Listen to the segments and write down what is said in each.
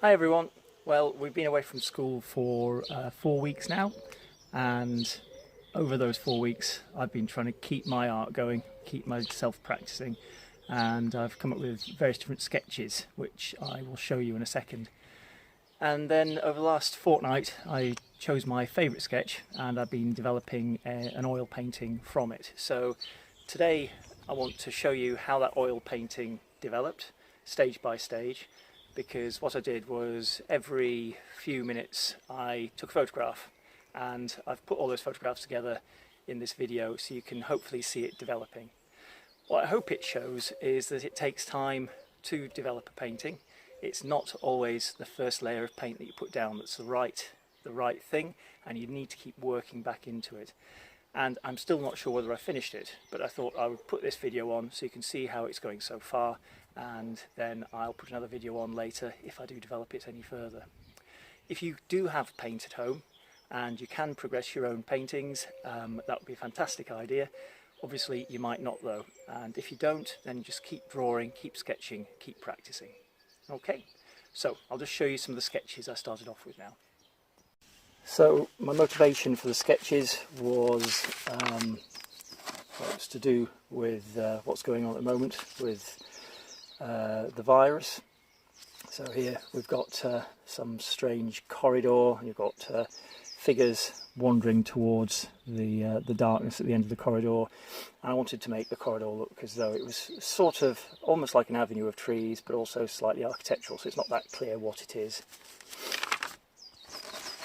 Hi everyone. Well, we've been away from school for 4 weeks now, and over those 4 weeks I've been trying to keep my art going, keep myself practicing, and I've come up with various different sketches which I will show you in a second. And then over the last fortnight I chose my favourite sketch and I've been developing an oil painting from it. So today I want to show you how that oil painting developed, stage by stage, because what I did was every few minutes I took a photograph, and I've put all those photographs together in this video so you can hopefully see it developing. What I hope it shows is that it takes time to develop a painting. It's not always the first layer of paint that you put down that's the right thing, and you need to keep working back into it. And I'm still not sure whether I finished it, but I thought I would put this video on so you can see how it's going so far, and then I'll put another video on later if I do develop it any further. If you do have paint at home and you can progress your own paintings, that would be a fantastic idea. Obviously you might not though, and if you don't, then just keep drawing, keep sketching, keep practicing. Okay, so I'll just show you some of the sketches I started off with now. So my motivation for the sketches was to do with what's going on at the moment with the virus. So here we've got some strange corridor, and you've got figures wandering towards the darkness at the end of the corridor, and I wanted to make the corridor look as though it was sort of almost like an avenue of trees, but also slightly architectural, so it's not that clear what it is.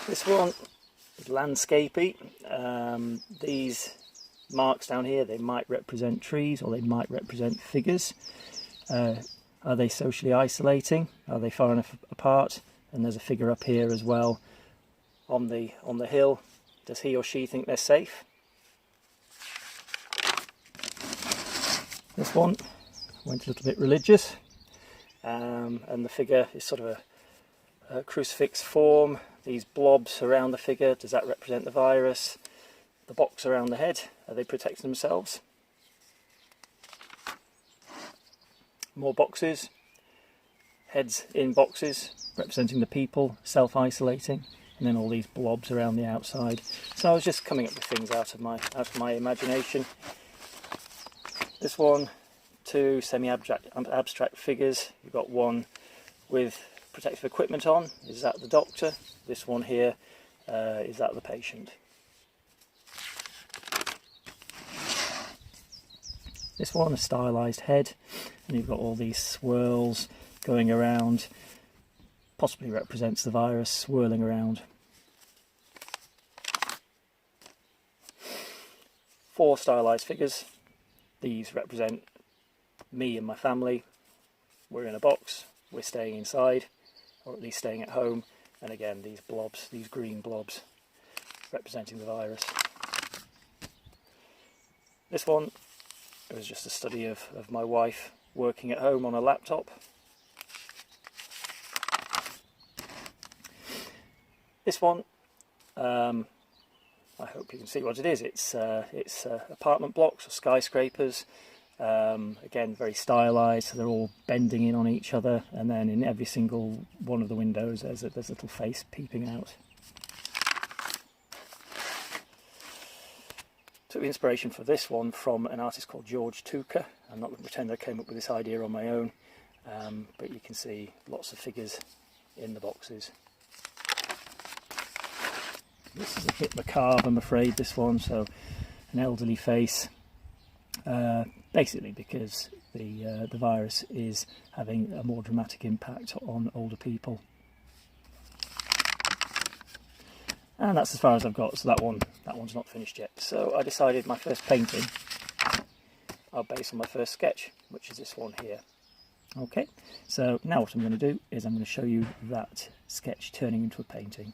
This one is landscapey. These marks down here, they might represent trees or they might represent figures. Are they socially isolating? Are they far enough apart? And there's a figure up here as well on the hill. Does he or she think they're safe? This one went a little bit religious, and the figure is sort of a crucifix form. These blobs around the figure, does that represent the virus? The box around the head, are they protecting themselves? More boxes, heads in boxes representing the people, self-isolating, and then all these blobs around the outside. So I was just coming up with things out of my imagination. This one, two semi-abstract figures. You've got one with protective equipment on. Is that the doctor? This one here, is that the patient? This one, a stylised head, and you've got all these swirls going around, possibly represents the virus swirling around. 4 stylised figures. These represent me and my family. We're in a box, we're staying inside, or at least staying at home, and again these blobs, these green blobs, representing the virus. This one, it was just a study of my wife working at home on a laptop. This one, I hope you can see what it is. It's apartment blocks or skyscrapers. Again, very stylised, so they're all bending in on each other, and then in every single one of the windows there's a little face peeping out. Took the inspiration for this one from an artist called George Tucker. I'm not going to pretend I came up with this idea on my own, but you can see lots of figures in the boxes. This is a bit macabre, I'm afraid, this one, so an elderly face, basically because the virus is having a more dramatic impact on older people. And that's as far as I've got, so that one's not finished yet. So I decided my first painting I'll base on my first sketch, which is this one here. Okay, so now what I'm going to do is I'm going to show you that sketch turning into a painting.